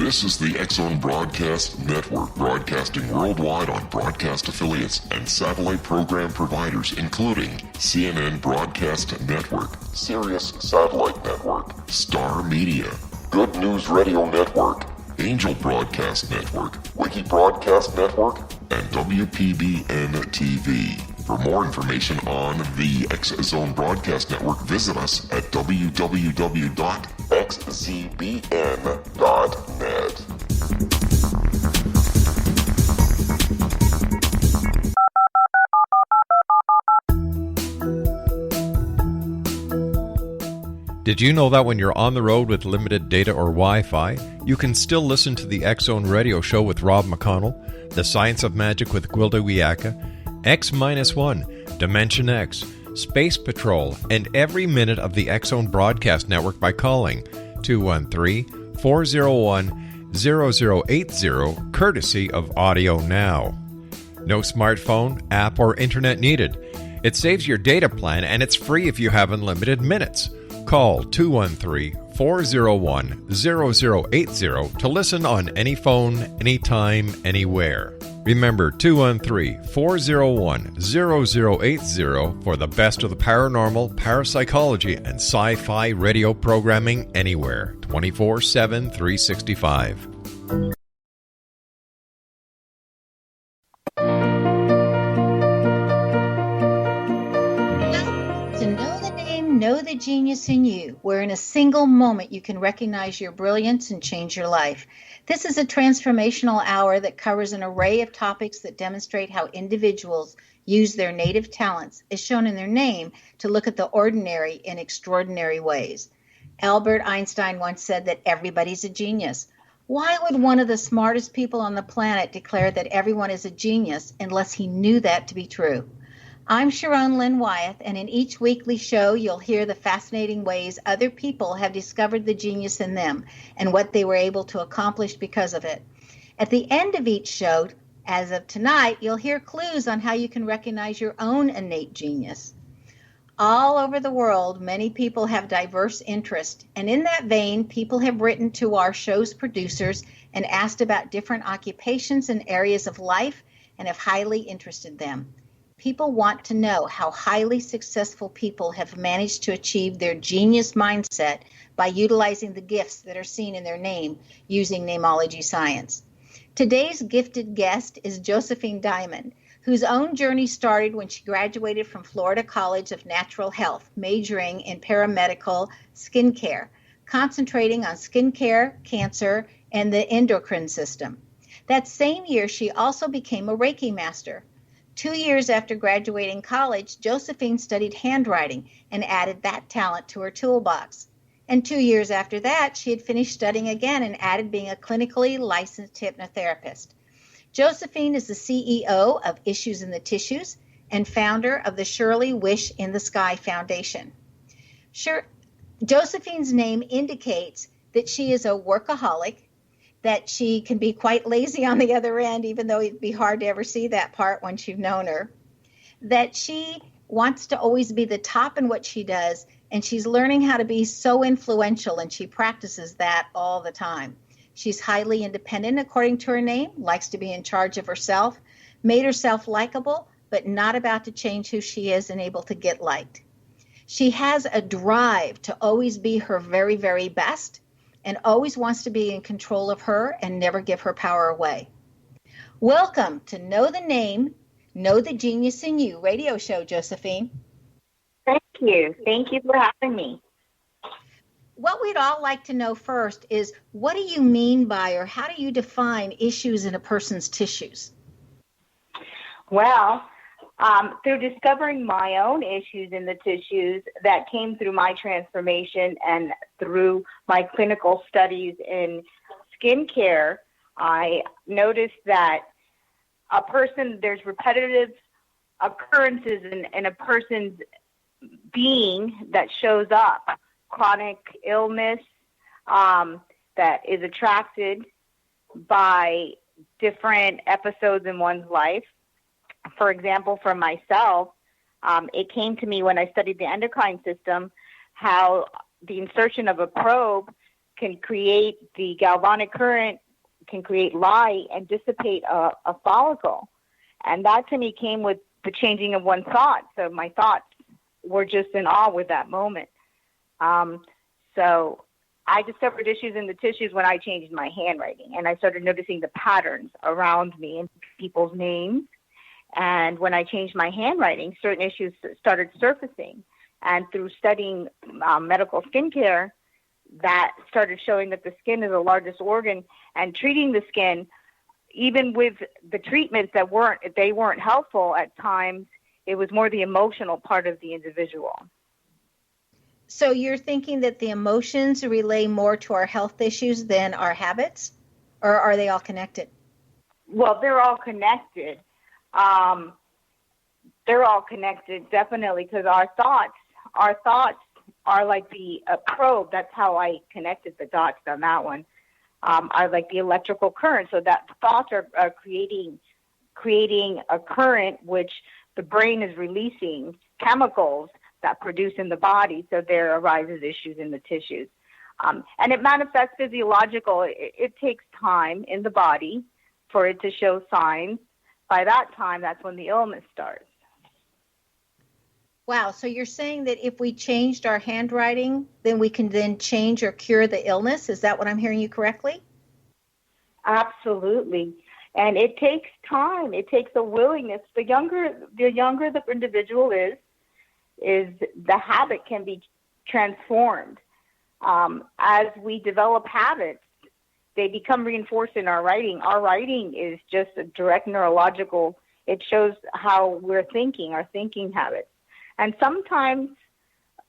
This is the X-Zone Broadcast Network, broadcasting worldwide on broadcast affiliates and satellite program providers, including CNN Broadcast Network, Sirius Satellite Network, Star Media, Good News Radio Network, Angel Broadcast Network, Wiki Broadcast Network, and WPBN TV. For more information on the X-Zone Broadcast Network, visit us at www.xzbn.net. Did you know that when you're on the road with limited data or Wi-Fi, you can still listen to the X-Zone Radio Show with Rob McConnell, The Science of Magic with Gwilda Wiyaka, X-1, Dimension X, Space Patrol, and every minute of the X-Zone Broadcast Network by calling 213-401-0080, courtesy of Audio Now. No smartphone, app, or internet needed. It saves your data plan, and it's free if you have unlimited minutes. Call 213-401-0080 to listen on any phone, anytime, anywhere. Remember, 213-401-0080 for the best of the paranormal, parapsychology, and sci-fi radio programming anywhere, 24/7, 365. Know the genius in you, where in a single moment you can recognize your brilliance and change your life. This is a transformational hour that covers an array of topics that demonstrate how individuals use their native talents, as shown in their name, to look at the ordinary in extraordinary ways. Albert Einstein once said that everybody's a genius. Why would one of the smartest people on the planet declare that everyone is a genius unless he knew that to be true? I'm Sharon Lynn Wyeth, and in each weekly show, you'll hear the fascinating ways other people have discovered the genius in them and what they were able to accomplish because of it. At the end of each show, as of tonight, you'll hear clues on how you can recognize your own innate genius. All over the world, many people have diverse interests, and in that vein, people have written to our show's producers and asked about different occupations and areas of life and have highly interested them. People want to know how highly successful people have managed to achieve their genius mindset by utilizing the gifts that are seen in their name using namology science. Today's gifted guest is Josephine Diamond, whose own journey started when she graduated from Florida College of Natural Health, majoring in paramedical skincare, concentrating on skincare, cancer, and the endocrine system. That same year, she also became a Reiki master. 2 years after graduating college, Josephine studied handwriting and added that talent to her toolbox. And 2 years after that, she had finished studying again and added being a clinically licensed hypnotherapist. Josephine is the CEO of Issues in the Tissues and founder of the Shirley Wish in the Sky Foundation. Josephine's name indicates that she is a workaholic, that she can be quite lazy on the other end, even though it'd be hard to ever see that part once you've known her, that she wants to always be the top in what she does, and she's learning how to be so influential, and she practices that all the time. She's highly independent, according to her name, likes to be in charge of herself, made herself likable, but not about to change who she is and able to get liked. She has a drive to always be her very, very best, and always wants to be in control of her and never give her power away. Welcome to Know the Name, Know the Genius in You radio show, Josephine. Thank you. Thank you for having me. What we'd all like to know first is, what do you mean by, or how do you define issues in a person's tissues? Well, through discovering my own issues in the tissues that came through my transformation and through my clinical studies in skincare, I noticed that there's repetitive occurrences in a person's being that shows up, chronic illness that is attracted by different episodes in one's life. For example, for myself, it came to me when I studied the endocrine system, how the insertion of a probe can create the galvanic current, can create light and dissipate a follicle. And that to me came with the changing of one thought. So my thoughts were just in awe with that moment. So I discovered issues in the tissues when I changed my handwriting, and I started noticing the patterns around me and people's names. And when I changed my handwriting, certain issues started surfacing. And through studying medical skincare, that started showing that the skin is the largest organ, and treating the skin, even with the treatments that weren't helpful at times, it was more the emotional part of the individual. So you're thinking that the emotions relay more to our health issues than our habits, or are they all connected? Well, they're all connected. They're all connected, definitely, because our thoughts are like the probe. That's how I connected the dots on that one. Are like the electrical current. So that thoughts are creating a current, which the brain is releasing chemicals that produce in the body. So there arises issues in the tissues. And it manifests physiological. It takes time in the body for it to show signs. By that time, that's when the illness starts. Wow. So you're saying that if we changed our handwriting, then we can then change or cure the illness? Is that what I'm hearing you correctly? Absolutely. And it takes time. It takes a willingness. The younger the individual is the habit can be transformed. As we develop habits, they become reinforced in our writing. Our writing is just a direct neurological, it shows how we're thinking, our thinking habits. And sometimes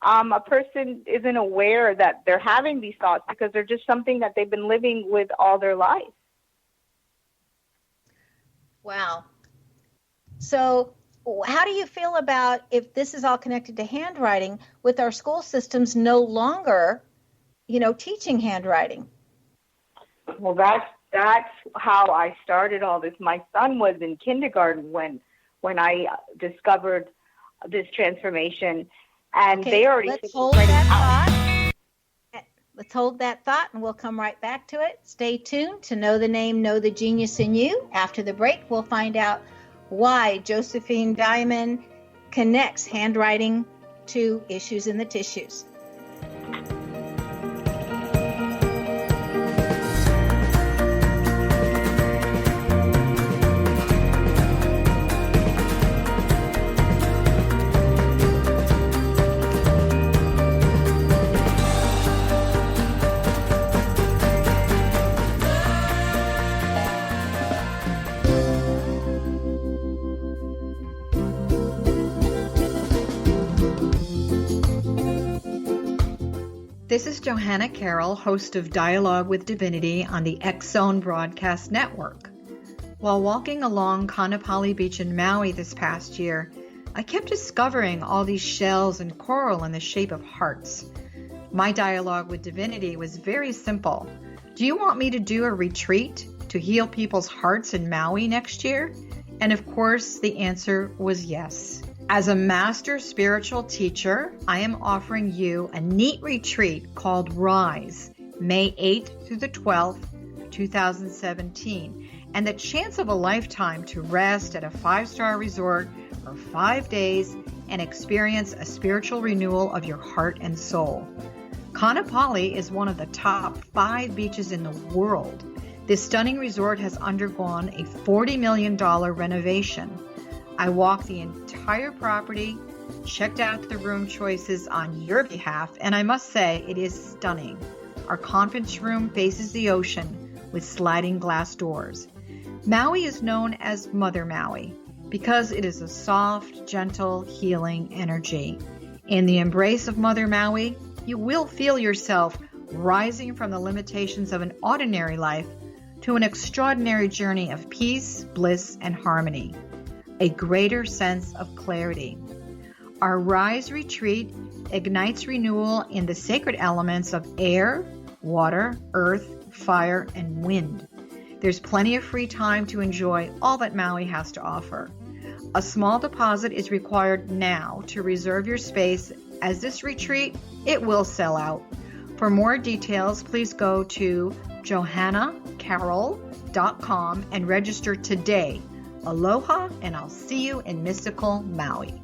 a person isn't aware that they're having these thoughts because they're just something that they've been living with all their life. Wow. So how do you feel about, if this is all connected to handwriting, with our school systems no longer, teaching handwriting? Well, that's how I started all this. My son was in kindergarten when I discovered this transformation, and okay, they already let's hold that thought. Let's hold that thought, and we'll come right back to it. Stay tuned to Know the Name, Know the Genius in You. After the break, we'll find out why Josephine Diamond connects handwriting to issues in the tissues. This is Johanna Carroll, host of Dialogue with Divinity on the X-Zone Broadcast Network. While walking along Kaanapali Beach in Maui this past year, I kept discovering all these shells and coral in the shape of hearts. My dialogue with Divinity was very simple. Do you want me to do a retreat to heal people's hearts in Maui next year? And of course, the answer was yes. As a master spiritual teacher, I am offering you a neat retreat called Rise, May 8th through the 12th, 2017, and the chance of a lifetime to rest at a 5-star resort for 5 days and experience a spiritual renewal of your heart and soul. Kaanapali is one of the top 5 beaches in the world. This stunning resort has undergone a $40 million renovation. I walked the entire property, checked out the room choices on your behalf, and I must say it is stunning. Our conference room faces the ocean with sliding glass doors. Maui is known as Mother Maui because it is a soft, gentle, healing energy. In the embrace of Mother Maui, you will feel yourself rising from the limitations of an ordinary life to an extraordinary journey of peace, bliss, and harmony. A greater sense of clarity. Our Rise Retreat ignites renewal in the sacred elements of air, water, earth, fire, and wind. There's plenty of free time to enjoy all that Maui has to offer. A small deposit is required now to reserve your space, as this retreat, it will sell out. For more details, please go to johannacarroll.com and register today. Aloha, and I'll see you in mystical Maui.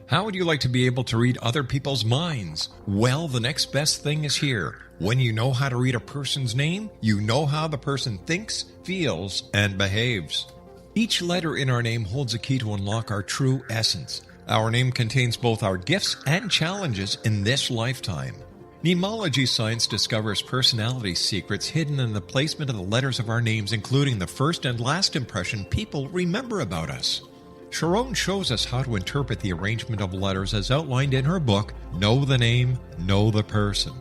How would you like to be able to read other people's minds? Well, the next best thing is here. When you know how to read a person's name, you know how the person thinks, feels, and behaves. Each letter in our name holds a key to unlock our true essence. Our name contains both our gifts and challenges in this lifetime. Mnemology science discovers personality secrets hidden in the placement of the letters of our names, including the first and last impression people remember about us. Sharon shows us how to interpret the arrangement of letters as outlined in her book, Know the Name, Know the Person.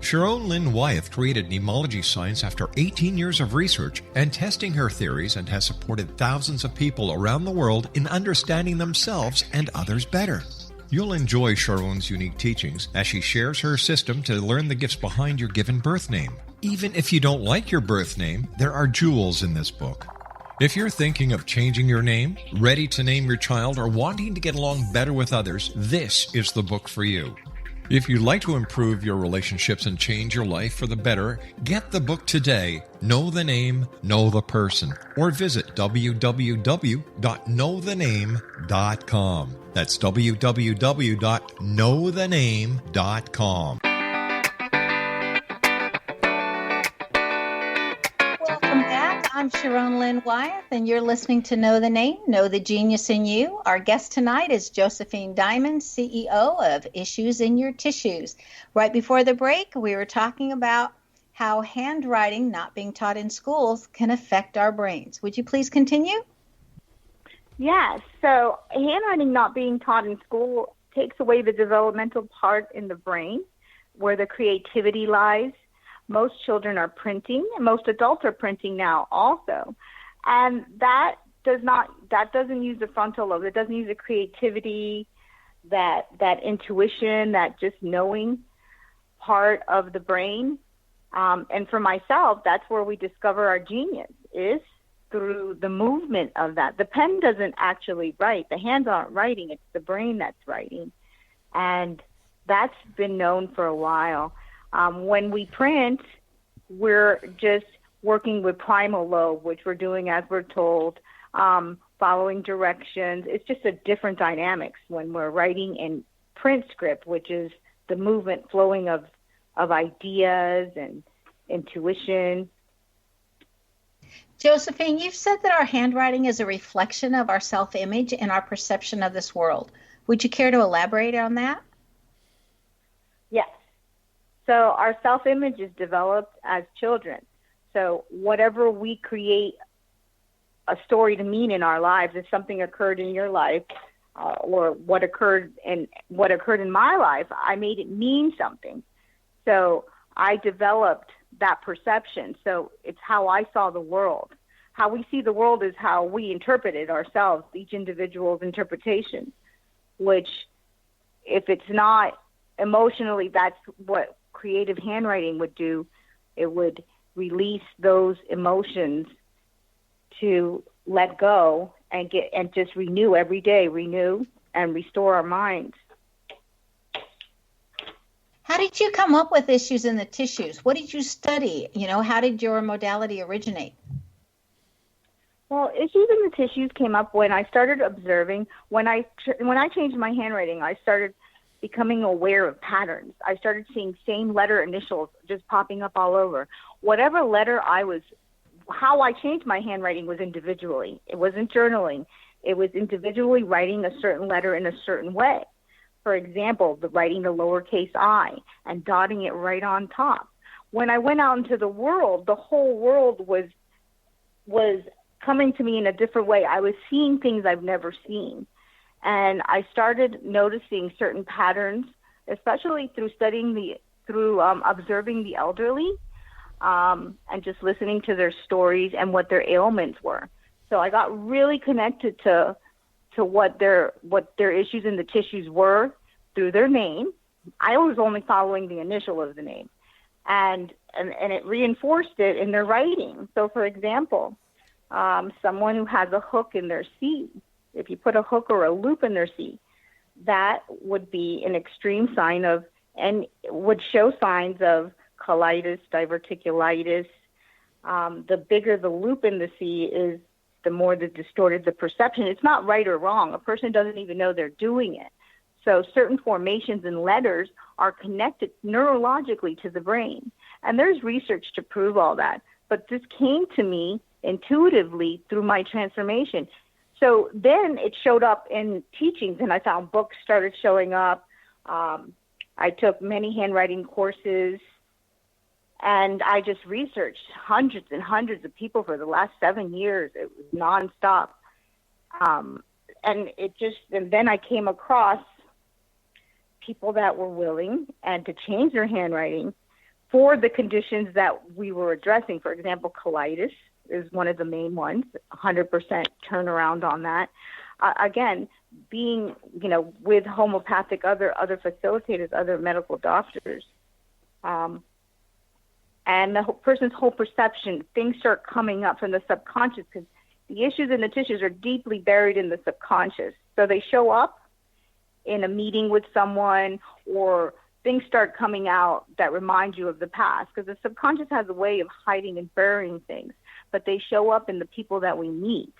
Sharon Lynn Wyeth created mnemology science after 18 years of research and testing her theories, and has supported thousands of people around the world in understanding themselves and others better. You'll enjoy Sharon's unique teachings as she shares her system to learn the gifts behind your given birth name. Even if you don't like your birth name, there are jewels in this book. If you're thinking of changing your name, ready to name your child, or wanting to get along better with others, this is the book for you. If you'd like to improve your relationships and change your life for the better, get the book today, Know the Name, Know the Person, or visit www.knowthename.com. That's www.knowthename.com. Welcome back. I'm Sharon Lynn Wyeth, and you're listening to Know the Name, Know the Genius in You. Our guest tonight is Josephine Diamond, CEO of Issues in Your Tissues. Right before the break, we were talking about how handwriting not being taught in schools can affect our brains. Would you please continue? Yes. So handwriting not being taught in school takes away the developmental part in the brain where the creativity lies. Most children are printing, and most adults are printing now also. And that doesn't use the frontal lobe. It doesn't use the creativity, that intuition, that just knowing part of the brain. And for myself, that's where we discover our genius, is through the movement of that. The pen doesn't actually write. The hands aren't writing. It's the brain that's writing. And that's been known for a while. When we print, we're just working with primal lobe, which we're doing as we're told, following directions. It's just a different dynamics when we're writing in print script, which is the movement, flowing of ideas and intuition. Josephine, you've said that our handwriting is a reflection of our self-image and our perception of this world. Would you care to elaborate on that? Yes. So our self-image is developed as children. So whatever we create a story to mean in our lives, if something occurred in your life or what occurred in my life, I made it mean something. So I developed that perception. So it's how I saw the world. How we see the world is how we interpret it ourselves, each individual's interpretation, which if it's not emotionally, that's what creative handwriting would do. It would release those emotions to let go and just renew every day, renew and restore our minds. How did you come up with Issues in the Tissues? What did you study? How did your modality originate? Well, Issues in the Tissues came up when I started observing. When I changed my handwriting, I started becoming aware of patterns. I started seeing same letter initials just popping up all over. Whatever letter how I changed my handwriting was individually. It wasn't journaling. It was individually writing a certain letter in a certain way. For example, writing the lowercase I and dotting it right on top. When I went out into the world, the whole world was coming to me in a different way. I was seeing things I've never seen. And I started noticing certain patterns, especially through observing the elderly, and just listening to their stories and what their ailments were. So I got really connected to what their issues in the tissues were through their name. I was only following the initial of the name, and it reinforced it in their writing. So, for example, someone who has a hook in their C. If you put a hook or a loop in their C, that would be an extreme sign of, and would show signs of colitis, diverticulitis. The bigger the loop in the C is, the more the distorted the perception. It's not right or wrong. A person doesn't even know they're doing it. So certain formations in letters are connected neurologically to the brain. And there's research to prove all that. But this came to me intuitively through my transformation. So then it showed up in teachings, and I found books started showing up. I took many handwriting courses, and I just researched hundreds and hundreds of people for the last 7 years. It was nonstop. And then I came across people that were willing and to change their handwriting for the conditions that we were addressing. For example, colitis is one of the main ones, 100% turnaround on that. Again, being, with homeopathic, other facilitators, other medical doctors, and the person's whole perception, things start coming up from the subconscious, because the issues in the tissues are deeply buried in the subconscious. So they show up in a meeting with someone, or things start coming out that remind you of the past, because the subconscious has a way of hiding and burying things, but they show up in the people that we meet.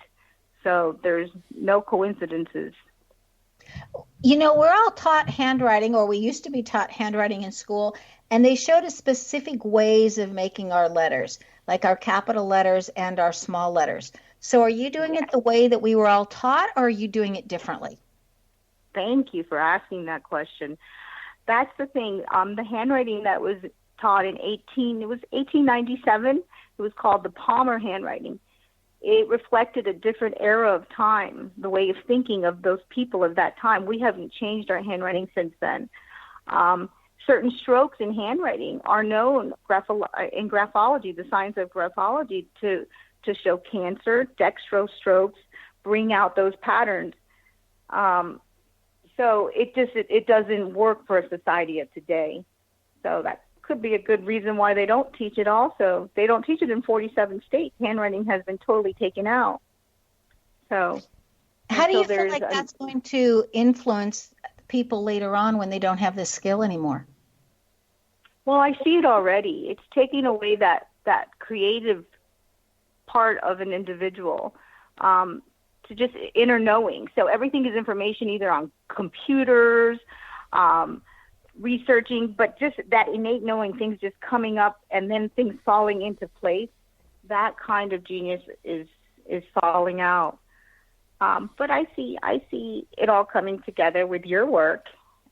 So there's no coincidences. We're all taught handwriting, or we used to be taught handwriting in school, and they showed us specific ways of making our letters, like our capital letters and our small letters. So are you doing it the way that we were all taught, or are you doing it differently? Thank you for asking that question. That's the thing. The handwriting that was taught in 1897, it was called the Palmer handwriting. It reflected a different era of time, the way of thinking of those people of that time. We haven't changed our handwriting since then. Certain strokes in handwriting are known in graphology, the science of graphology, to show cancer. Dextrose strokes bring out those patterns. So it doesn't work for a society of today. So that could be a good reason why they don't teach it also. They don't teach it in 47 states. Handwriting has been totally taken out. So how do you feel like that's going to influence people later on when they don't have this skill anymore? Well, I see it already. It's taking away that creative part of an individual, to just inner knowing. So everything is information either on computers, researching, but just that innate knowing, things just coming up and then things falling into place. That kind of genius is falling out. But I see it all coming together with your work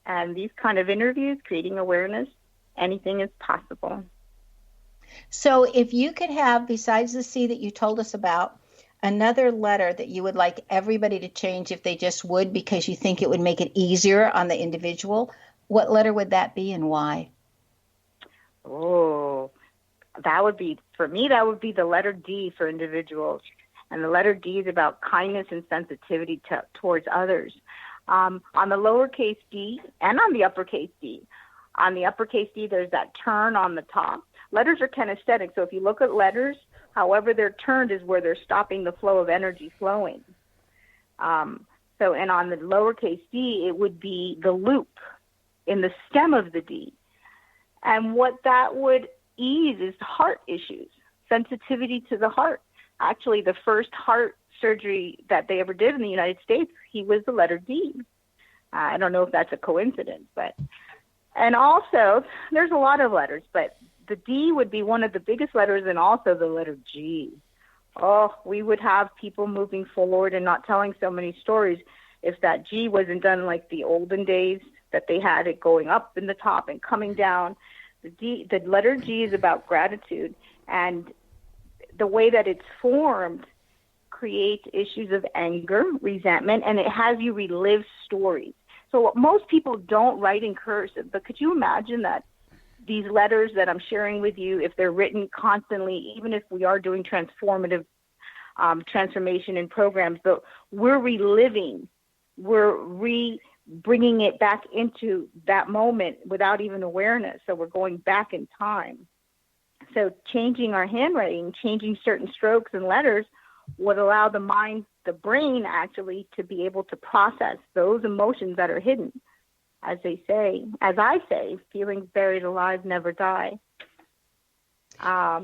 and these kind of interviews, creating awareness. Anything is possible. So if you could have, besides the C that you told us about, another letter that you would like everybody to change if they just would, because you think it would make it easier on the individual, what letter would that be and why? Oh, for me, that would be the letter D for individuals. And the letter D is about kindness and sensitivity towards others. On the lowercase d and on the uppercase D. On the uppercase D, there's that turn on the top. Letters are kinesthetic, so if you look at letters, however they're turned is where they're stopping the flow of energy flowing. And on the lowercase d, it would be the loop in the stem of the D. And what that would ease is heart issues, sensitivity to the heart. Actually, the first heart surgery that they ever did in the United States, he was the letter D. I don't know if that's a coincidence, and also there's a lot of letters, but the D would be one of the biggest letters, and also the letter G. Oh, we would have people moving forward and not telling so many stories if that G wasn't done like the olden days, that they had it going up in the top and coming down. The letter G is about gratitude, and the way that it's formed creates issues of anger, resentment, and it has you relive stories. So most people don't write in cursive, but could you imagine that these letters that I'm sharing with you, if they're written constantly, even if we are doing transformative transformation in programs, but we're reliving, we're bringing it back into that moment without even awareness. So we're going back in time. So changing our handwriting, changing certain strokes and letters would allow the mind, the brain actually, to be able to process those emotions that are hidden. As I say, feelings buried alive never die. I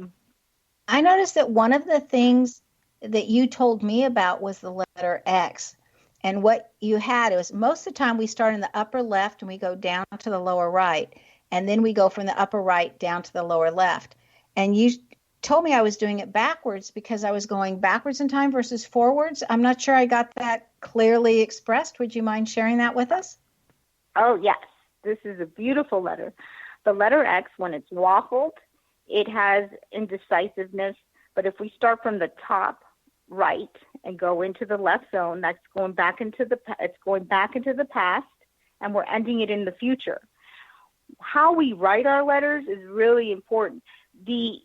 noticed that one of the things that you told me about was the letter X. And what you had was most of the time we start in the upper left and we go down to the lower right. And then we go from the upper right down to the lower left. And you told me I was doing it backwards because I was going backwards in time versus forwards. I'm not sure I got that clearly expressed. Would you mind sharing that with us? Oh, yes. This is a beautiful letter. The letter X, when it's waffled, it has indecisiveness. But if we start from the top right and go into the left zone, that's going back into the past, and we're ending it in the future. How we write our letters is really important. The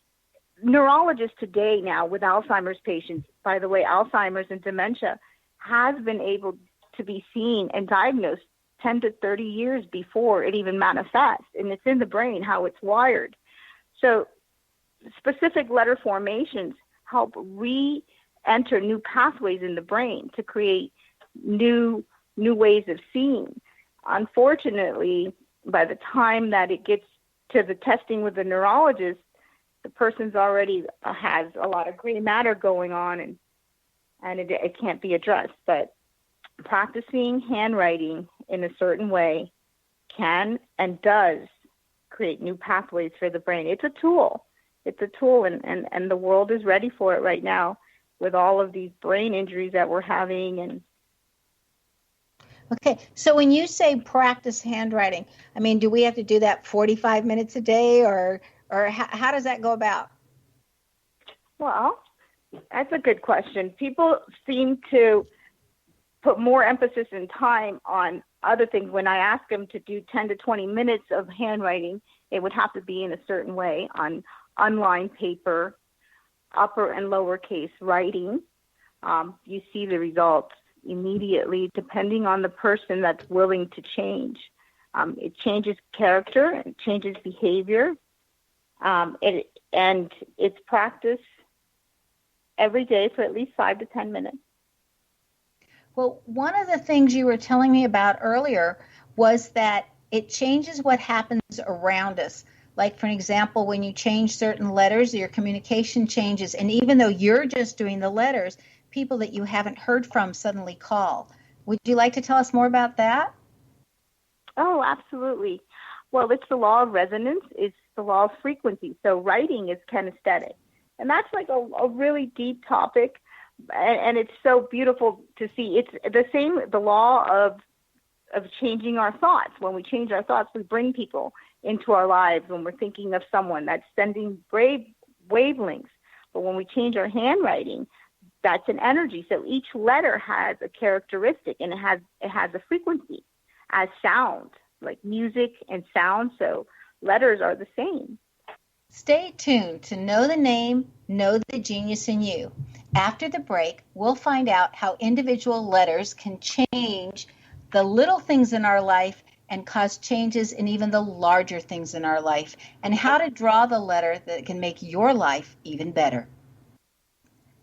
neurologist today now with Alzheimer's patients, by the way, Alzheimer's and dementia has been able to be seen and diagnosed 10 to 30 years before it even manifests, and it's in the brain, how it's wired. So specific letter formations help re-enter new pathways in the brain to create new ways of seeing. Unfortunately, by the time that it gets to the testing with the neurologist, the person's already has a lot of gray matter going on, and it can't be addressed. But practicing handwriting in a certain way can and does create new pathways for the brain. It's a tool. And the world is ready for it right now with all of these brain injuries that we're having. And okay, so when you say practice handwriting, I mean, do we have to do that 45 minutes a day, or how does that go about? Well, that's a good question. People seem to put more emphasis and time on other things. When I ask them to do 10 to 20 minutes of handwriting, it would have to be in a certain way on unlined paper, upper and lowercase writing. You see the results immediately, depending on the person that's willing to change. It changes character, it changes behavior, and it's practice every day for at least 5 to 10 minutes. Well, one of the things you were telling me about earlier was that it changes what happens around us. Like, for example, when you change certain letters, your communication changes. And even though you're just doing the letters, people that you haven't heard from suddenly call. Would you like to tell us more about that? Oh, absolutely. Well, it's the law of resonance. It's the law of frequency. So writing is kinesthetic. And that's like a really deep topic. And it's so beautiful to see. It's the law of changing our thoughts. When we change our thoughts, we bring people into our lives. When we're thinking of someone, that's sending wavelengths. But when we change our handwriting, that's an energy. So each letter has a characteristic, and it has a frequency as sound, like music and sound. So letters are the same. Stay tuned to Know the Name, Know the Genius in You. After the break, we'll find out how individual letters can change the little things in our life and cause changes in even the larger things in our life, and how to draw the letter that can make your life even better.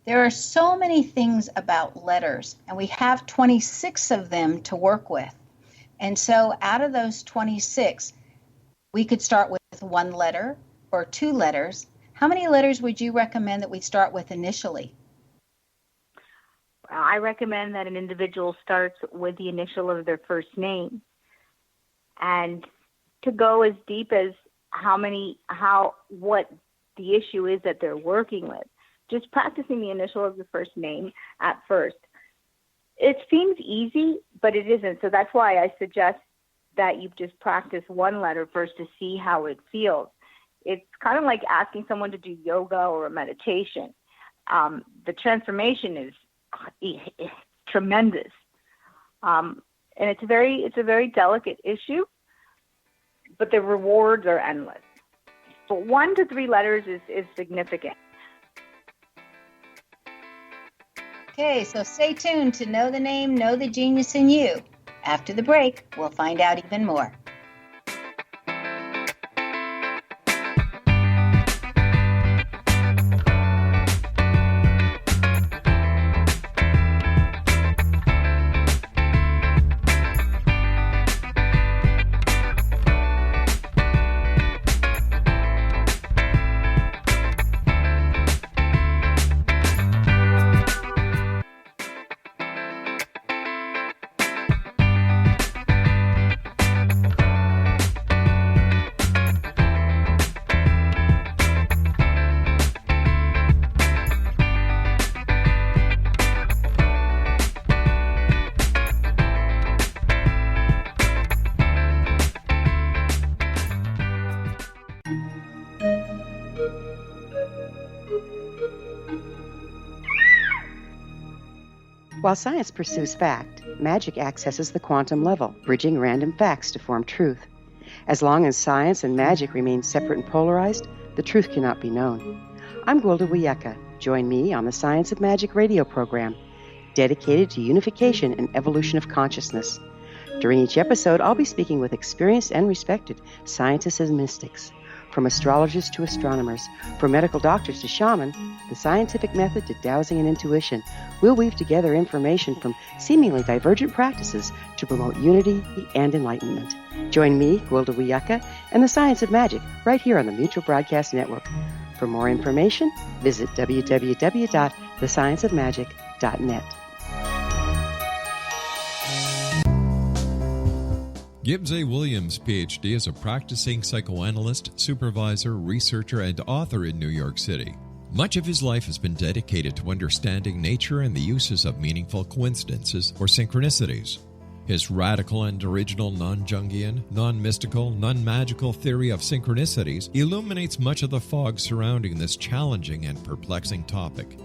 There are so many things about letters, and we have 26 of them to work with. And so out of those 26, we could start with one letter or two letters. How many letters would you recommend that we start with initially? I recommend that an individual starts with the initial of their first name, and to go as deep as what the issue is that they're working with. Just practicing the initial of the first name at first. It seems easy, but it isn't. So that's why I suggest that you just practice one letter first to see how it feels. It's kind of like asking someone to do yoga or a meditation. The transformation is tremendous. And it's a very delicate issue, but the rewards are endless. But 1 to 3 letters is significant. Okay, so stay tuned to Know the Name, Know the Genius in You. After the break, we'll find out even more. While science pursues fact, magic accesses the quantum level, bridging random facts to form truth. As long as science and magic remain separate and polarized, the truth cannot be known. I'm Gwilda Wiyaka. Join me on the Science of Magic radio program, dedicated to unification and evolution of consciousness. During each episode, I'll be speaking with experienced and respected scientists and mystics. From astrologers to astronomers, from medical doctors to shaman, the scientific method to dowsing and intuition, we'll weave together information from seemingly divergent practices to promote unity and enlightenment. Join me, Gwilda Wiyaka, and the Science of Magic right here on the Mutual Broadcast Network. For more information, visit www.thescienceofmagic.net. Gibbs A. Williams, Ph.D., is a practicing psychoanalyst, supervisor, researcher, and author in New York City. Much of his life has been dedicated to understanding nature and the uses of meaningful coincidences or synchronicities. His radical and original non-Jungian, non-mystical, non-magical theory of synchronicities illuminates much of the fog surrounding this challenging and perplexing topic.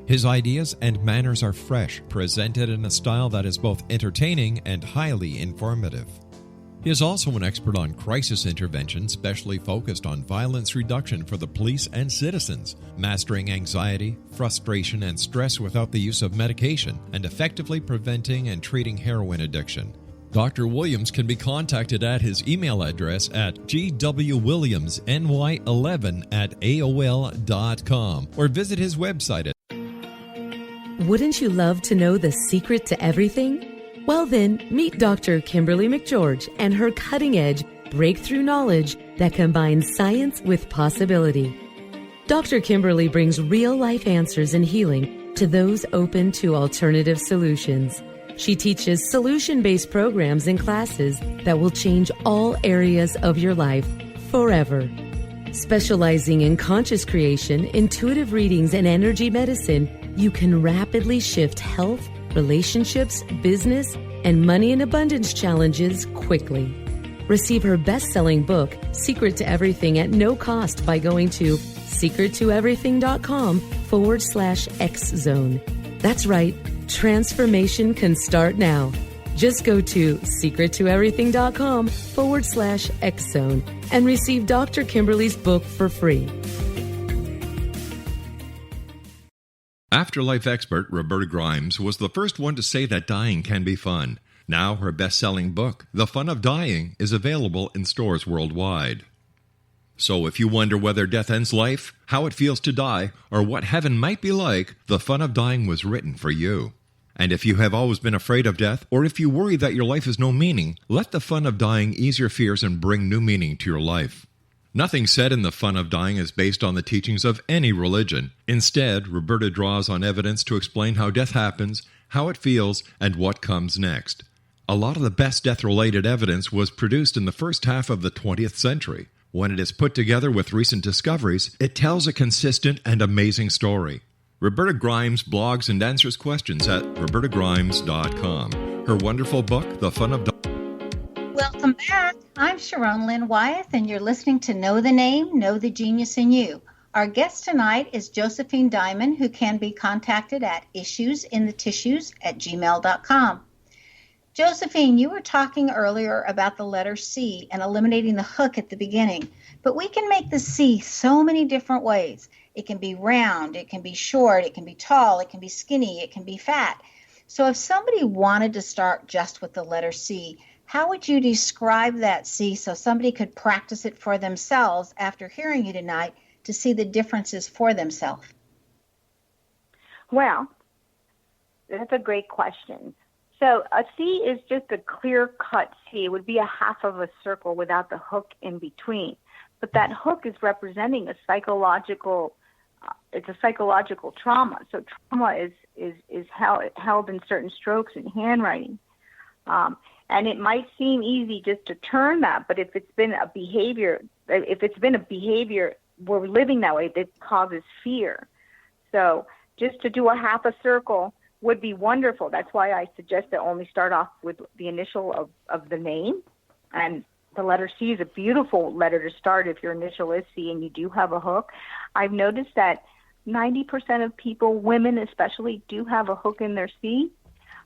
His ideas and manners are fresh, presented in a style that is both entertaining and highly informative. He is also an expert on crisis intervention, specially focused on violence reduction for the police and citizens, mastering anxiety, frustration, and stress without the use of medication, and effectively preventing and treating heroin addiction. Dr. Williams can be contacted at his email address at gwwilliamsny11@aol.com or visit his website at... Wouldn't you love to know the secret to everything? Well then, meet Dr. Kimberly McGeorge and her cutting-edge breakthrough knowledge that combines science with possibility. Dr. Kimberly brings real-life answers and healing to those open to alternative solutions. She teaches solution-based programs and classes that will change all areas of your life forever. Specializing in conscious creation, intuitive readings, and energy medicine, you can rapidly shift health, relationships, business, and money and abundance challenges quickly. Receive her best-selling book, Secret to Everything, at no cost by going to secrettoeverything.com/X-Zone. That's right, transformation can start now. Just go to secrettoeverything.com/X-Zone and receive Dr. Kimberly's book for free. Afterlife expert Roberta Grimes was the first one to say that dying can be fun. Now her best-selling book, The Fun of Dying, is available in stores worldwide. So if you wonder whether death ends life, how it feels to die, or what heaven might be like, The Fun of Dying was written for you. And if you have always been afraid of death, or if you worry that your life has no meaning, let The Fun of Dying ease your fears and bring new meaning to your life. Nothing said in The Fun of Dying is based on the teachings of any religion. Instead, Roberta draws on evidence to explain how death happens, how it feels, and what comes next. A lot of the best death-related evidence was produced in the first half of the 20th century. When it is put together with recent discoveries, it tells a consistent and amazing story. Roberta Grimes blogs and answers questions at robertagrimes.com. Her wonderful book, The Fun of Dying. Welcome back. I'm Sharon Lynn Wyeth, and you're listening to Know the Name, Know the Genius in You. Our guest tonight is Josephine Diamond, who can be contacted at issuesinthetissues@gmail.com. Josephine, you were talking earlier about the letter C and eliminating the hook at the beginning, but we can make the C so many different ways. It can be round, it can be short, it can be tall, it can be skinny, it can be fat. So if somebody wanted to start just with the letter C, how would you describe that C so somebody could practice it for themselves after hearing you tonight to see the differences for themselves? Well, that's a great question. So a C is just a clear-cut C. It would be a half of a circle without the hook in between. But that hook is representing a psychological, it's a psychological trauma. So trauma is held in certain strokes in handwriting. And it might seem easy just to turn that, but if it's been a behavior, we're living that way, that causes fear. So just to do a half a circle would be wonderful. That's why I suggest to only start off with the initial of the name. And the letter C is a beautiful letter to start if your initial is C and you do have a hook. I've noticed that 90% of people, women especially, do have a hook in their C.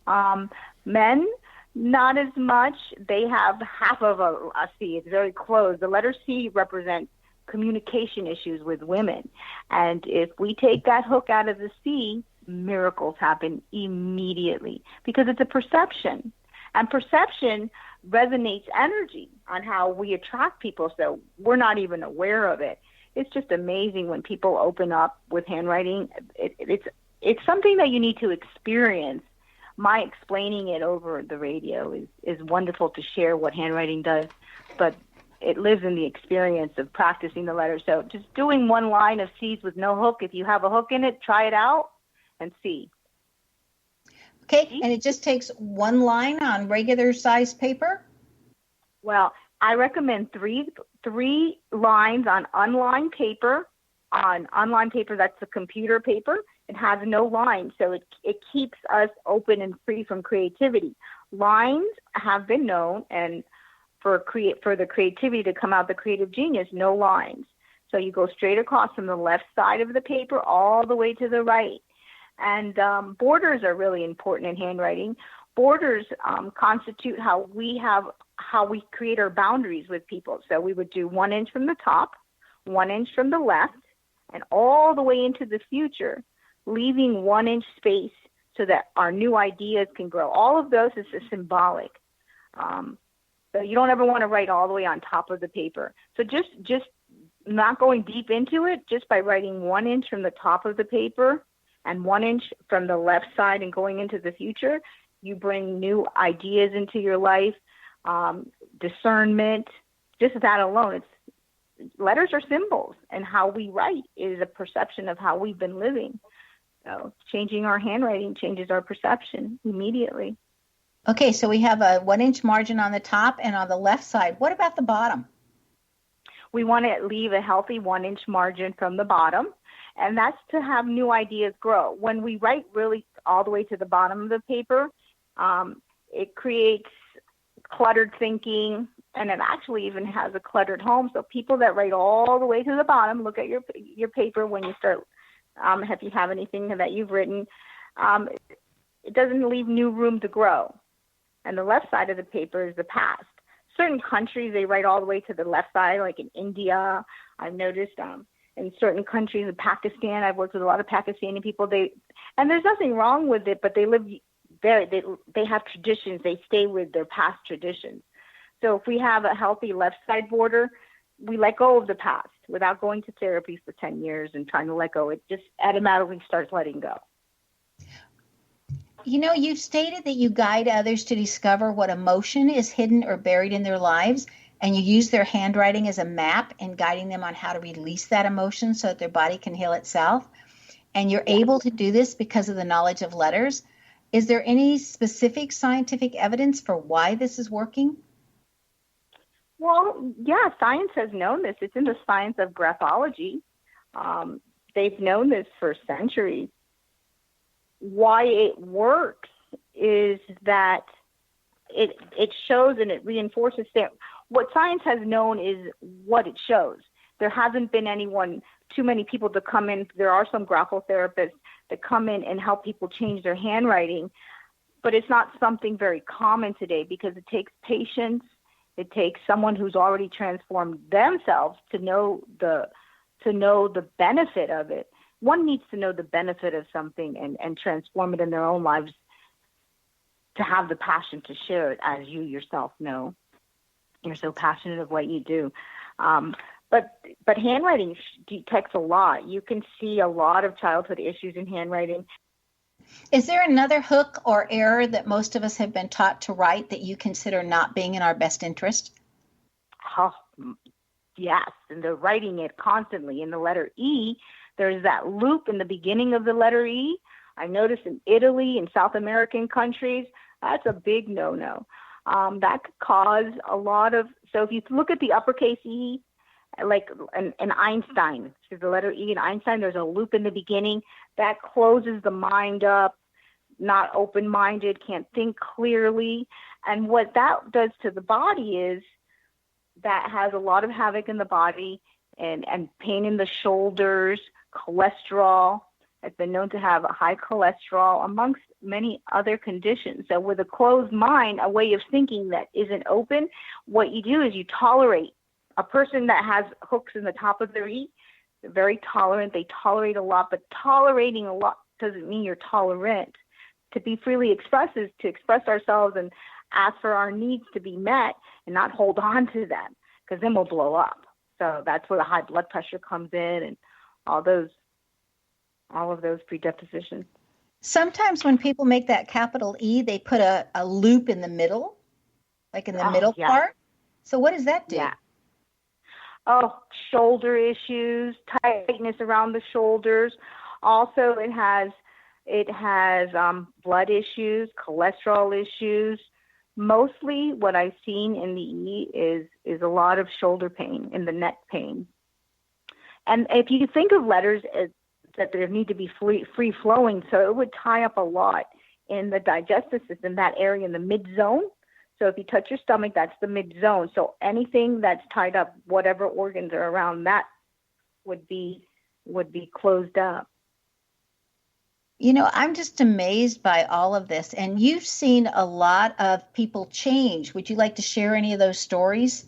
Men, not as much. They have half of a C. It's very close. The letter C represents communication issues with women. And if we take that hook out of the C, miracles happen immediately because it's a perception. And perception resonates energy on how we attract people, so we're not even aware of it. It's just amazing when people open up with handwriting. It's something that you need to experience. My explaining it over the radio is wonderful to share what handwriting does, but it lives in the experience of practicing the letters. So just doing one line of C's with no hook, if you have a hook in it, try it out and see. Okay, and it just takes one line on regular size paper? Well, I recommend three lines on unlined paper. On unlined paper, that's the computer paper. It has no lines, so it keeps us open and free from creativity. Lines have been known, and for the creativity to come out, the creative genius, no lines. So you go straight across from the left side of the paper all the way to the right. And borders are really important in handwriting. Borders constitute how we create our boundaries with people. So we would do 1 inch from the top, 1 inch from the left, and all the way into the future, leaving 1 inch space so that our new ideas can grow. All of those is symbolic. So you don't ever want to write all the way on top of the paper. So just not going deep into it, just by writing 1 inch from the top of the paper and 1 inch from the left side and going into the future, you bring new ideas into your life, discernment, just that alone. Letters are symbols, and how we write is a perception of how we've been living. So changing our handwriting changes our perception immediately. Okay, so we have a 1 inch margin on the top and on the left side. What about the bottom? We want to leave a healthy 1 inch margin from the bottom, and that's to have new ideas grow. When we write really all the way to the bottom of the paper, it creates cluttered thinking, and it actually even has a cluttered home. So people that write all the way to the bottom, look at your paper when you start, if you have anything that you've written, it doesn't leave new room to grow. And the left side of the paper is the past. Certain countries, they write all the way to the left side, like in India. I've noticed in certain countries, in Pakistan, I've worked with a lot of Pakistani people. And there's nothing wrong with it, but they live there. They have traditions. They stay with their past traditions. So if we have a healthy left side border, we let go of the past without going to therapy for 10 years and trying to let go. It just automatically starts letting go. You know, you've stated that you guide others to discover what emotion is hidden or buried in their lives, and you use their handwriting as a map in guiding them on how to release that emotion so that their body can heal itself. And you're able to do this because of the knowledge of letters. Is there any specific scientific evidence for why this is working? Well, yeah, science has known this. It's in the science of graphology. They've known this for centuries. Why it works is that it shows and it reinforces that what science has known is what it shows. There hasn't been too many people to come in. There are some graphotherapists that come in and help people change their handwriting, but it's not something very common today because it takes patience. It takes someone who's already transformed themselves to know the benefit of it. One needs to know the benefit of something and transform it in their own lives to have the passion to share it, as you yourself know. You're so passionate of what you do. But handwriting detects a lot. You can see a lot of childhood issues in handwriting. Is there another hook or error that most of us have been taught to write that you consider not being in our best interest? Oh, yes, and they're writing it constantly. In the letter E, there's that loop in the beginning of the letter E. I noticed in Italy and South American countries, that's a big no-no. That could cause a lot of, so if you look at the uppercase E, like an Einstein, so the letter E in Einstein, there's a loop in the beginning that closes the mind up, not open-minded, can't think clearly. And what that does to the body is that has a lot of havoc in the body and pain in the shoulders, cholesterol, It's been known to have a high cholesterol, amongst many other conditions. So with a closed mind, a way of thinking that isn't open, what you do is you tolerate. A person that has hooks in the top of their ear, they're very tolerant. They tolerate a lot, but tolerating a lot doesn't mean you're tolerant. To be freely expressed is to express ourselves and ask for our needs to be met and not hold on to them, because then we'll blow up. So that's where the high blood pressure comes in and all of those predispositions. Sometimes when people make that capital E, they put a loop in the middle, like in the middle part. So what does that do? Yeah. Oh, shoulder issues, tightness around the shoulders. Also, it has blood issues, cholesterol issues. Mostly what I've seen in the E is a lot of shoulder pain, in the neck pain. And if you think of letters as that they need to be free flowing, so it would tie up a lot in the digestive system, that area in the mid zone. So if you touch your stomach, that's the mid zone. So anything that's tied up, whatever organs are around that, would be closed up. You know, I'm just amazed by all of this. And you've seen a lot of people change. Would you like to share any of those stories?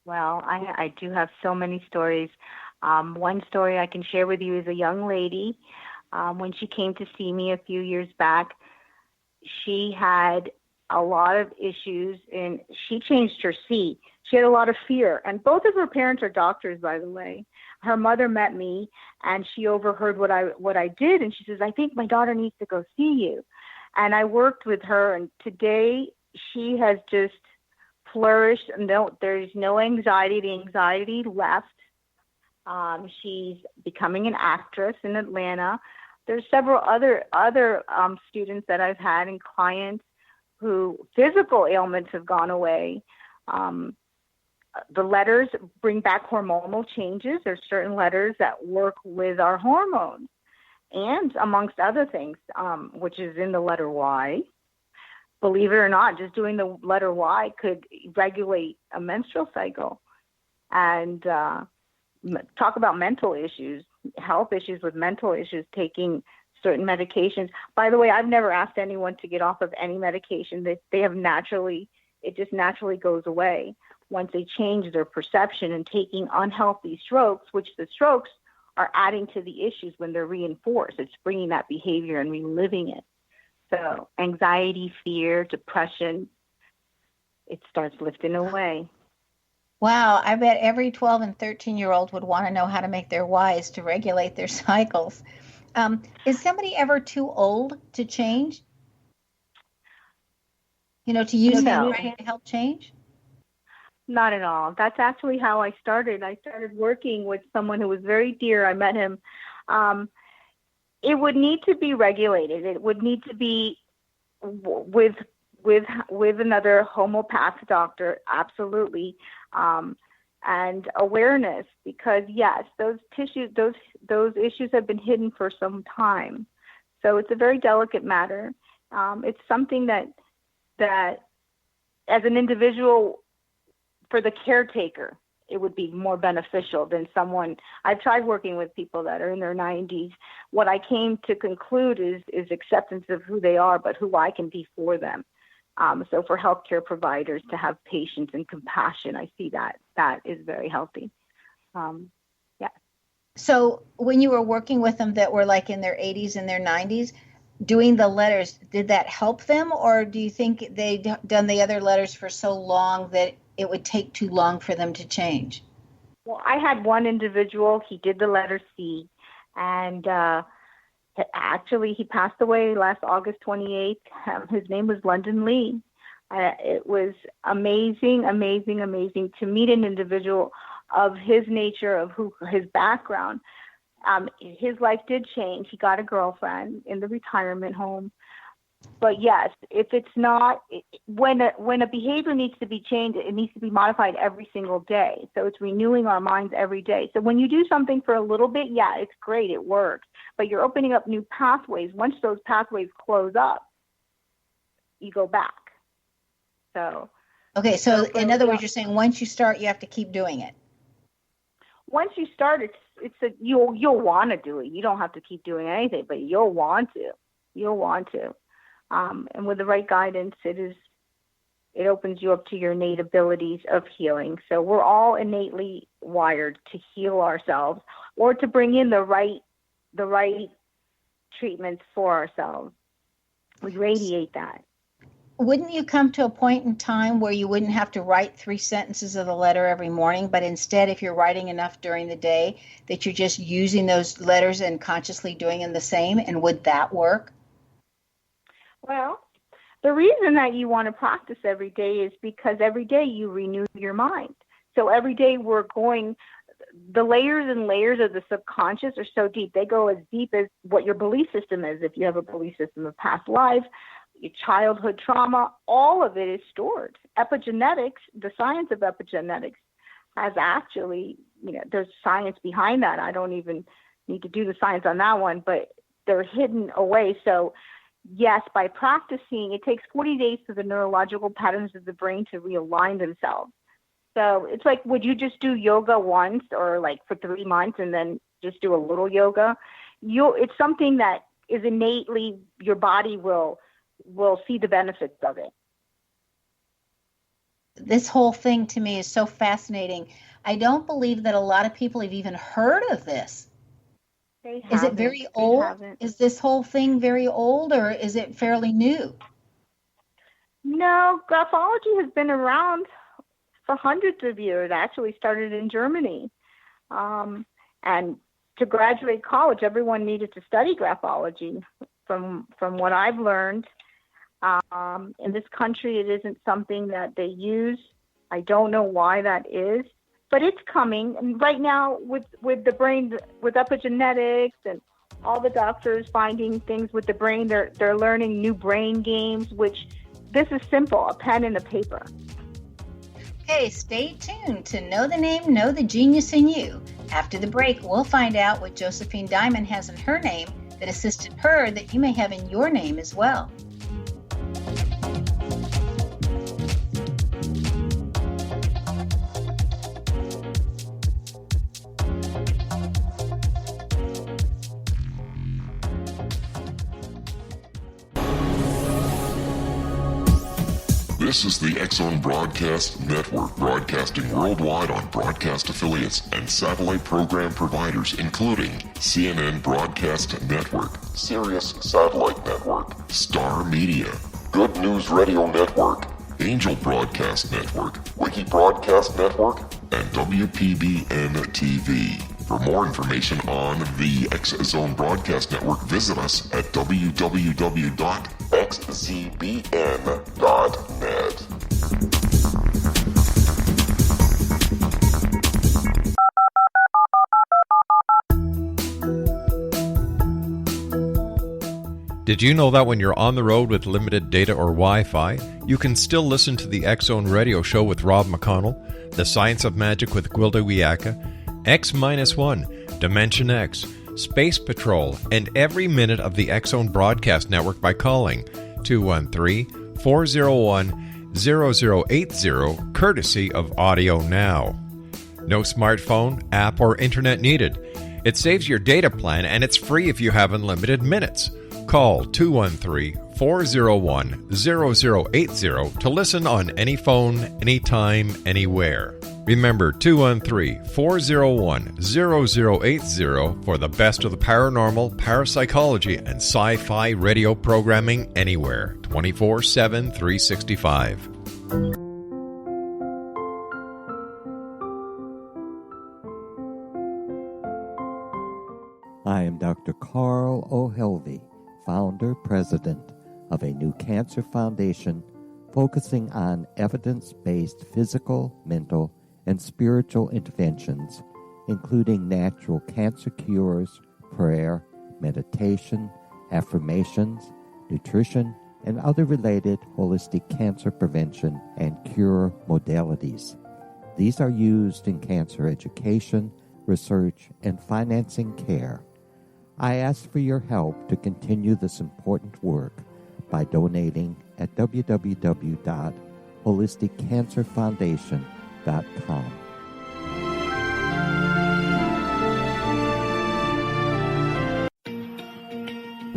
Well, I do have so many stories. One story I can share with you is a young lady. When she came to see me a few years back, she had a lot of issues, and she changed her C. She had a lot of fear, and both of her parents are doctors, by the way. Her mother met me, and she overheard what I did, and she says, "I think my daughter needs to go see you." And I worked with her, and today she has just flourished. No, there's no anxiety. The anxiety left. She's becoming an actress in Atlanta. There's several other students that I've had and clients who physical ailments have gone away. The letters bring back hormonal changes. There's certain letters that work with our hormones, and amongst other things, which is in the letter Y. Believe it or not, just doing the letter Y could regulate a menstrual cycle. And talk about mental issues, health issues with mental issues, taking certain medications. By the way, I've never asked anyone to get off of any medication. They have it just naturally goes away once they change their perception and taking unhealthy strokes, which the strokes are adding to the issues when they're reinforced. It's bringing that behavior and reliving it. So anxiety, fear, depression, it starts lifting away. Wow, I bet every 12 and 13-year-old would want to know how to make their Ys to regulate their cycles. Is somebody ever too old to change? You know, to use handwriting to help change? Not at all. That's actually how I started. I started working with someone who was very dear. I met him. It would need to be regulated. It would need to be with another homeopath doctor, absolutely, and awareness, because yes, those issues have been hidden for some time. So it's a very delicate matter. It's something that as an individual, for the caretaker, it would be more beneficial than someone. I've tried working with people that are in their 90s. What I came to conclude is acceptance of who they are, but who I can be for them. So for healthcare providers to have patience and compassion, I see that is very healthy. Yeah. So when you were working with them that were like in their 80s and their 90s, doing the letters, did that help them? Or do you think they'd done the other letters for so long that it would take too long for them to change? Well, I had one individual, he did the letter C, and actually he passed away last August 28th. His name was London Lee. It was amazing to meet an individual of his nature, of his background. His life did change. He got a girlfriend in the retirement home. But yes, if it's not, when a behavior needs to be changed, it needs to be modified every single day. So it's renewing our minds every day. So when you do something for a little bit, yeah, it's great, it works. But you're opening up new pathways. Once those pathways close up, you go back. So. Okay, so in other words, you're saying once you start, you have to keep doing it. Once you start, you'll want to do it. You don't have to keep doing anything, but you'll want to. And with the right guidance, it opens you up to your innate abilities of healing. So we're all innately wired to heal ourselves or to bring in the right treatments for ourselves. We radiate that. Wouldn't you come to a point in time where you wouldn't have to write 3 sentences of the letter every morning, but instead, if you're writing enough during the day, that you're just using those letters and consciously doing them the same? And would that work? Well, the reason that you want to practice every day is because every day you renew your mind. So every day the layers and layers of the subconscious are so deep. They go as deep as what your belief system is. If you have a belief system of past life, your childhood trauma, all of it is stored. Epigenetics, the science of epigenetics has actually, there's science behind that. I don't even need to do the science on that one, but they're hidden away. So yes, by practicing, it takes 40 days for the neurological patterns of the brain to realign themselves. So it's like, would you just do yoga once or like for 3 months and then just do a little yoga? It's something that is innately, your body will see the benefits of it. This whole thing to me is so fascinating. I don't believe that a lot of people have even heard of this. Is it very old? Is this whole thing very old, or is it fairly new? No, graphology has been around for hundreds of years. It actually started in Germany. And to graduate college, everyone needed to study graphology. From what I've learned, in this country, it isn't something that they use. I don't know why that is, but it's coming. And right now, with the brain, with epigenetics and all the doctors finding things with the brain, they're learning new brain games, which this is simple, a pen and a paper. Okay, stay tuned to Know the Name, Know the Genius in You. After the break, we'll find out what Josephine Diamond has in her name that assisted her that you may have in your name as well. This is the X-Zone Broadcast Network, broadcasting worldwide on broadcast affiliates and satellite program providers, including CNN Broadcast Network, Sirius Satellite Network, Star Media, Good News Radio Network, Angel Broadcast Network, Wiki Broadcast Network, and WPBN TV. For more information on the X-Zone Broadcast Network, visit us at www.xzbn.net. Did you know that when you're on the road with limited data or Wi-Fi, you can still listen to the X-Zone Radio Show with Rob McConnell, The Science of Magic with Gwilda Wiyaka, X-1, Dimension X, Space Patrol, and every minute of the X-Zone Broadcast Network by calling 213-401-0080, courtesy of Audio Now. No smartphone, app, or internet needed. It saves your data plan, and it's free if you have unlimited minutes. Call 213-401-0080 to listen on any phone, anytime, anywhere. Remember, 213-401-0080 for the best of the paranormal, parapsychology, and sci-fi radio programming anywhere, 24/7, 365. I am Dr. Carl O'Helvey, founder, president of a new cancer foundation focusing on evidence-based physical, mental, and spiritual interventions, including natural cancer cures, prayer, meditation, affirmations, nutrition, and other related holistic cancer prevention and cure modalities. These are used in cancer education, research, and financing care. I ask for your help to continue this important work by donating at www.holisticcancerfoundation.com.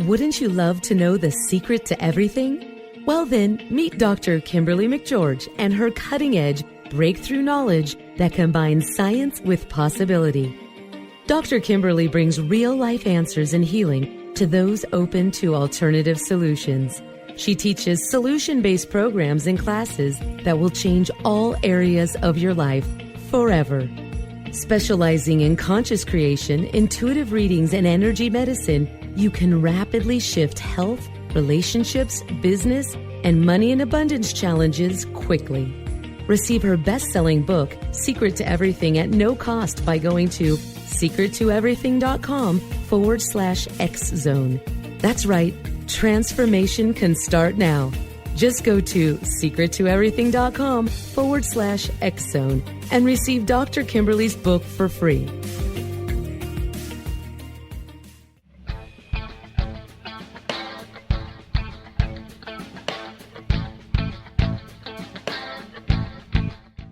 Wouldn't you love to know the secret to everything? Well then, meet Dr. Kimberly McGeorge and her cutting-edge breakthrough knowledge that combines science with possibility. Dr. Kimberly brings real-life answers and healing to those open to alternative solutions. She teaches solution-based programs and classes that will change all areas of your life forever. Specializing in conscious creation, intuitive readings, and energy medicine, you can rapidly shift health, relationships, business, and money and abundance challenges quickly. Receive her best-selling book, Secret to Everything, at no cost by going to secrettoeverything.com/X-Zone. That's right, transformation can start now. Just go to secrettoeverything.com/X-Zone and receive Dr. Kimberly's book for free.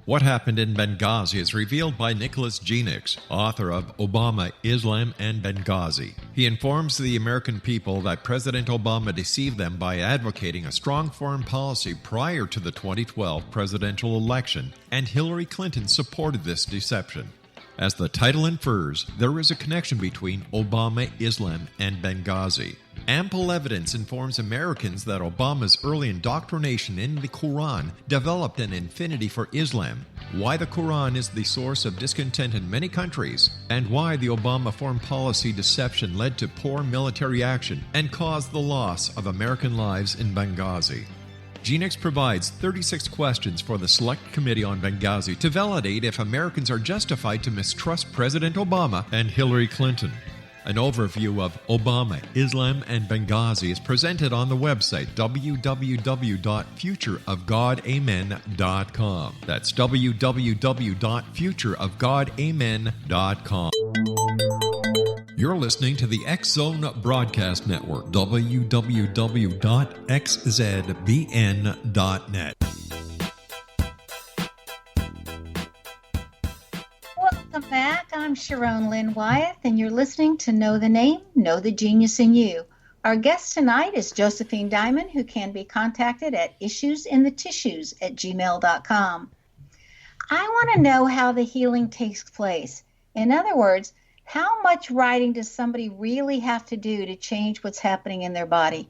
What Happened in Benghazi is revealed by Nicholas Genix, author of Obama, Islam, and Benghazi. He informs the American people that President Obama deceived them by advocating a strong foreign policy prior to the 2012 presidential election, and Hillary Clinton supported this deception. As the title infers, there is a connection between Obama, Islam, and Benghazi. Ample evidence informs Americans that Obama's early indoctrination in the Quran developed an affinity for Islam, why the Quran is the source of discontent in many countries, and why the Obama foreign policy deception led to poor military action and caused the loss of American lives in Benghazi. Genix provides 36 questions for the Select Committee on Benghazi to validate if Americans are justified to mistrust President Obama and Hillary Clinton. An overview of Obama, Islam, and Benghazi is presented on the website www.futureofgodamen.com. That's www.futureofgodamen.com. You're listening to the X-Zone Broadcast Network, www.xzbn.net. Welcome back. I'm Sharon Lynn Wyeth, and you're listening to Know the Name, Know the Genius in You. Our guest tonight is Josephine Diamond, who can be contacted at issuesinthetissues@gmail.com. I want to know how the healing takes place. In other words, how much writing does somebody really have to do to change what's happening in their body?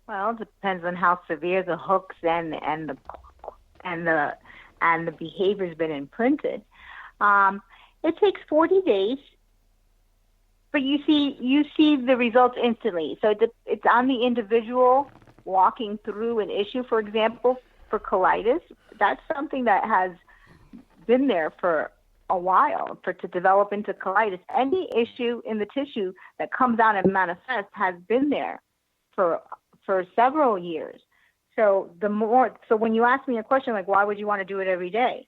Well, it depends on how severe the hooks and the behavior's been imprinted. It takes 40 days, but you see the results instantly. So it's on the individual walking through an issue. For example, for colitis, that's something that has been there for a while to develop into colitis. Any issue in the tissue that comes out and manifests has been there for several years. So when you ask me a question like, why would you want to do it every day?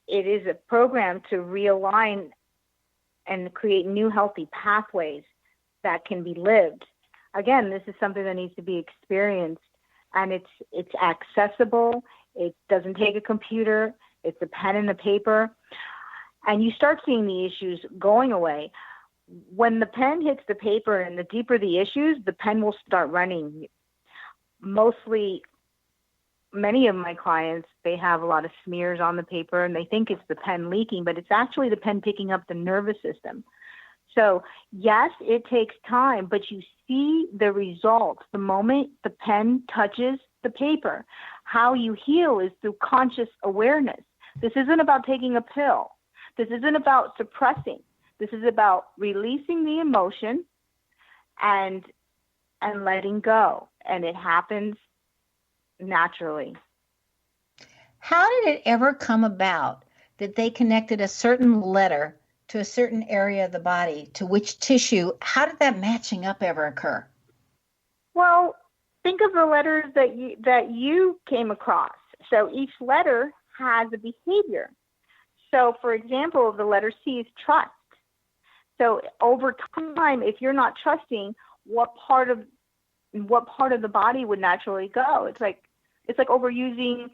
It is a program to realign and create new healthy pathways that can be lived. Again, this is something that needs to be experienced, and it's accessible. It doesn't take a computer. It's a pen and a paper, and you start seeing the issues going away. When the pen hits the paper and the deeper the issues, the pen will start running. Many of my clients, they have a lot of smears on the paper and they think it's the pen leaking, but it's actually the pen picking up the nervous system. So yes, it takes time, but you see the results the moment the pen touches the paper. How you heal is through conscious awareness. This isn't about taking a pill. This isn't about suppressing. This is about releasing the emotion and letting go. And it happens naturally. How did it ever come about that they connected a certain letter to a certain area of the body, to which tissue? How did that matching up ever occur? Well, think of the letters that you came across. So each letter has a behavior. So, for example, the letter C is trust. So over time, if you're not trusting, what part of the body would naturally go? It's like overusing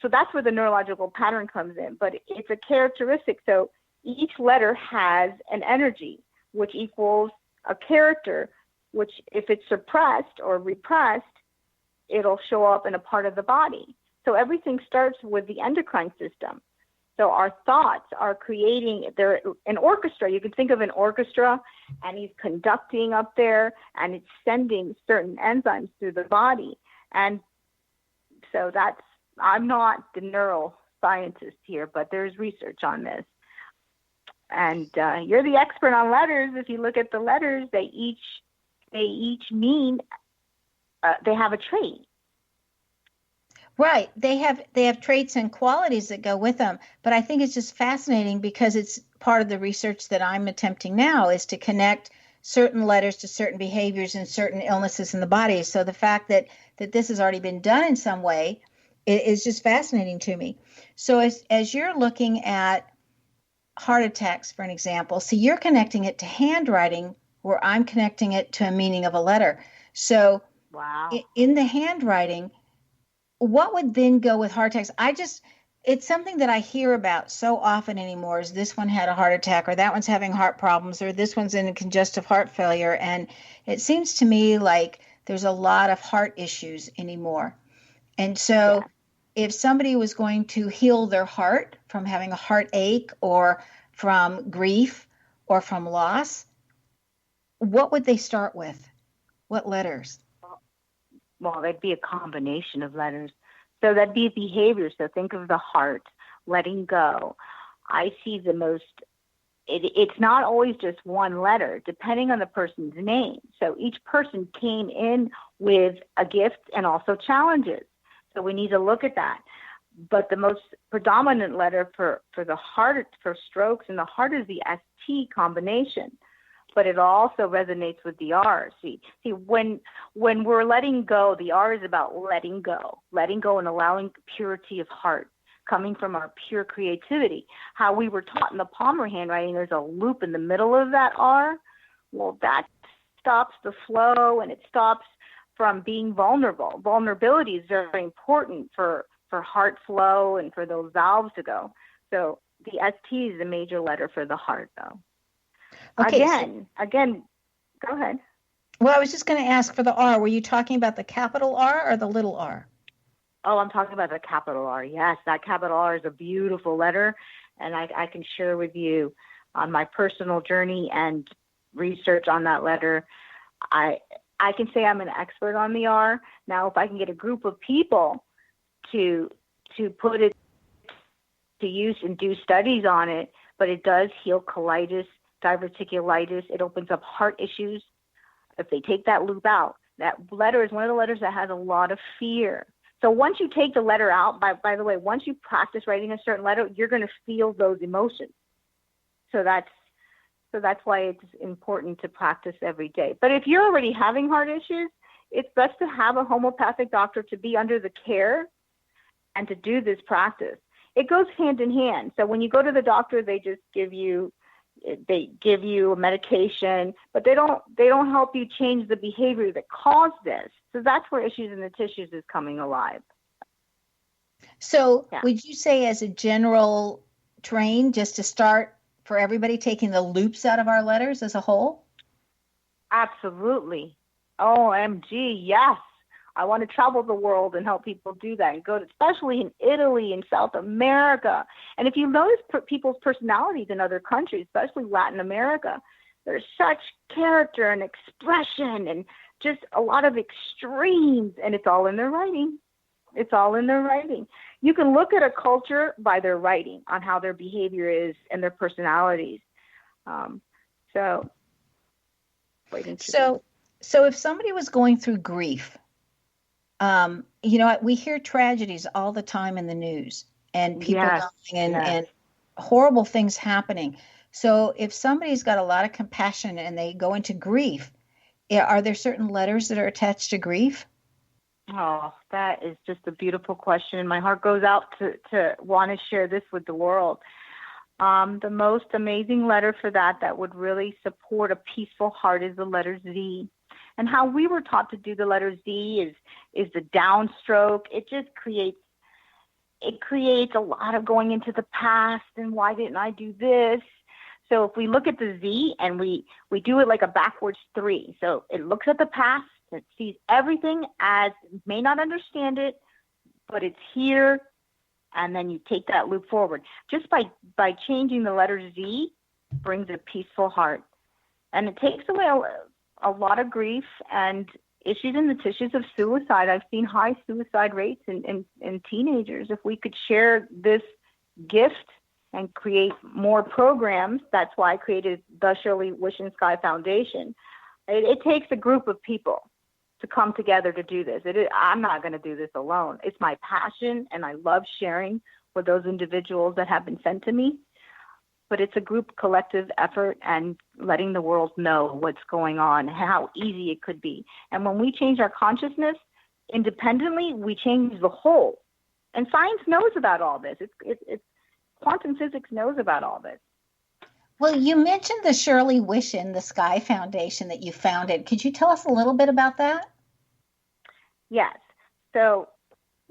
so that's where the neurological pattern comes in, but it's a characteristic. So each letter has an energy. which equals a character, which if it's suppressed or repressed, it'll show up in a part of the body. So everything starts with the endocrine system. So our thoughts are creating, they're an orchestra. You can think of an orchestra, and he's conducting up there, and it's sending certain enzymes through the body. And so I'm not the neuroscientist here, but there's research on this. And you're the expert on letters. If you look at the letters, they each mean, they have a trait. Right. They have traits and qualities that go with them. But I think it's just fascinating because it's part of the research that I'm attempting now is to connect certain letters to certain behaviors and certain illnesses in the body. So the fact that this has already been done in some way is just fascinating to me. So as you're looking at heart attacks, for an example, so you're connecting it to handwriting where I'm connecting it to a meaning of a letter. So wow. In the handwriting, what would then go with heart attacks? It's something that I hear about so often anymore is this one had a heart attack or that one's having heart problems or this one's in congestive heart failure. And it seems to me like there's a lot of heart issues anymore. And so if somebody was going to heal their heart from having a heartache or from grief or from loss, what would they start with? What letters? Well, that'd be a combination of letters. So that'd be behavior. So think of the heart, letting go. I see it's not always just one letter, depending on the person's name. So each person came in with a gift and also challenges. So we need to look at that. But the most predominant letter for the heart, for strokes in the heart is the ST combination. But it also resonates with the R. See, when we're letting go, the R is about letting go and allowing purity of heart, coming from our pure creativity. How we were taught in the Palmer handwriting, there's a loop in the middle of that R. Well, that stops the flow and it stops from being vulnerable. Vulnerability is very important for heart flow and for those valves to go. So the ST is the major letter for the heart, though. Okay, Again, go ahead. Well, I was just going to ask for the R. Were you talking about the capital R or the little r? Oh, I'm talking about the capital R. Yes, that capital R is a beautiful letter, and I can share with you on my personal journey and research on that letter. I can say I'm an expert on the R. Now, if I can get a group of people to put it to use and do studies on it, but it does heal colitis, diverticulitis. It opens up heart issues. If they take that loop out, that letter is one of the letters that has a lot of fear. So once you take the letter out, by the way, once you practice writing a certain letter, you're going to feel those emotions. So that's why it's important to practice every day. But if you're already having heart issues, it's best to have a homeopathic doctor to be under the care and to do this practice. It goes hand in hand. So when you go to the doctor, they just give you a medication, but they don't help you change the behavior that caused this. So that's where issues in the tissues is coming alive. So would you say as a general train, just to start for everybody, taking the loops out of our letters as a whole? Absolutely. OMG, yes. I want to travel the world and help people do that and go to, especially in Italy and South America. And if you notice people's personalities in other countries, especially Latin America, there's such character and expression and just a lot of extremes, and it's all in their writing. It's all in their writing. You can look at a culture by their writing on how their behavior is and their personalities. So if somebody was going through grief, we hear tragedies all the time in the news and people dying and horrible things happening. So if somebody's got a lot of compassion and they go into grief, are there certain letters that are attached to grief? Oh, that is just a beautiful question. My heart goes out to want to share this with the world. The most amazing letter for that would really support a peaceful heart is the letter Z. And how we were taught to do the letter Z is the downstroke. It just creates a lot of going into the past and why didn't I do this? So if we look at the Z and we do it like a backwards 3. So it looks at the past, it sees everything as, may not understand it, but it's here, and then you take that loop forward. Just by changing the letter Z brings a peaceful heart. And it takes away a lot of grief and issues in the tissues of suicide. I've seen high suicide rates in teenagers. If we could share this gift and create more programs, that's why I created the Shirley Wish in Sky Foundation. It takes a group of people to come together to do this. I'm not going to do this alone. It's my passion, and I love sharing with those individuals that have been sent to me. But it's a group collective effort and letting the world know what's going on, how easy it could be. And when we change our consciousness independently, we change the whole. And science knows about all this. It's quantum physics knows about all this. Well, you mentioned the Shirley Wish in the Sky Foundation that you founded. Could you tell us a little bit about that? Yes. So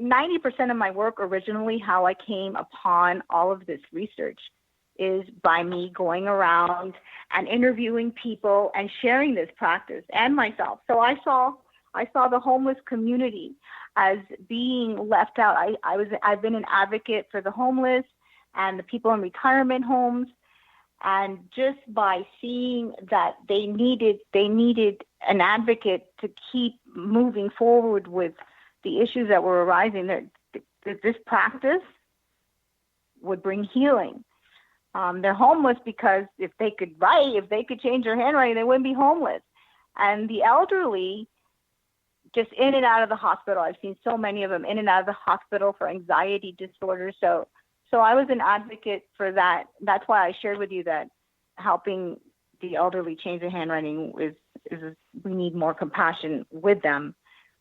90% of my work originally, how I came upon all of this research, is by me going around and interviewing people and sharing this practice and myself. So I saw the homeless community as being left out. I've been an advocate for the homeless and the people in retirement homes. And just by seeing that they needed an advocate to keep moving forward with the issues that were arising, this practice would bring healing. They're homeless because if they could write, if they could change their handwriting, they wouldn't be homeless. And the elderly, just in and out of the hospital. I've seen so many of them in and out of the hospital for anxiety disorders. So I was an advocate for that. That's why I shared with you that helping the elderly change their handwriting is we need more compassion with them,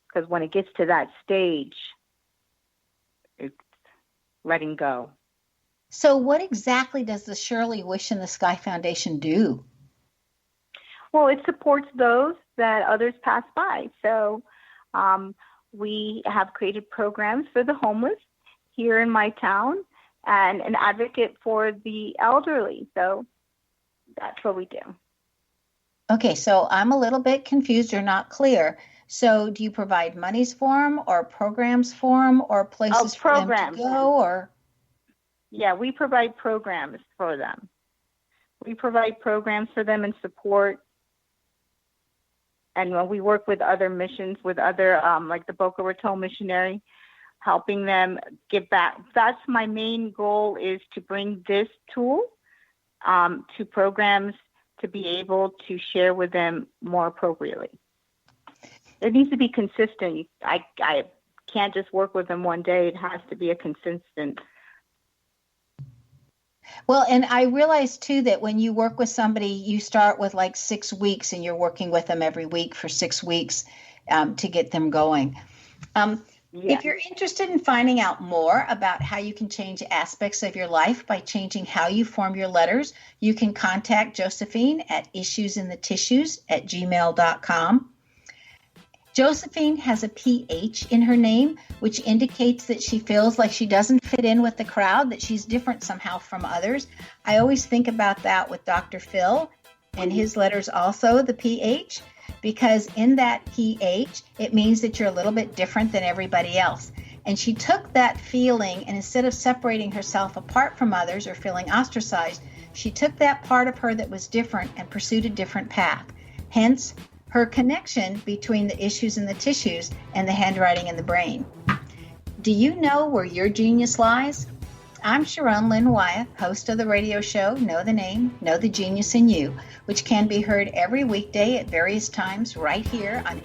because when it gets to that stage, it's letting go. So what exactly does the Shirley Wish in the Sky Foundation do? Well, it supports those that others pass by. So we have created programs for the homeless here in my town and an advocate for the elderly. So that's what we do. Okay, so I'm a little bit confused or not clear. So do you provide monies for them or programs for them or places for them to go? Or? Yeah, we provide programs for them. We provide programs for them and support. And when we work with other missions, with other, like the Boca Raton missionary, helping them get back. That's my main goal, is to bring this tool to programs to be able to share with them more appropriately. It needs to be consistent. I can't just work with them one day. It has to be a consistent. Well, and I realize too that when you work with somebody, you start with like 6 weeks and you're working with them every week for 6 weeks to get them going. If you're interested in finding out more about how you can change aspects of your life by changing how you form your letters, you can contact Josephine at issuesinthetissues@gmail.com. Josephine has a PH in her name, which indicates that she feels like she doesn't fit in with the crowd, that she's different somehow from others. I always think about that with Dr. Phil and his letters also, the PH. Because in that PH, it means that you're a little bit different than everybody else. And she took that feeling, and instead of separating herself apart from others or feeling ostracized, she took that part of her that was different and pursued a different path. Hence, her connection between the issues in the tissues and the handwriting in the brain. Do you know where your genius lies? I'm Sharon Lynn Wyeth, host of the radio show Know the Name, Know the Genius in You, which can be heard every weekday at various times right here on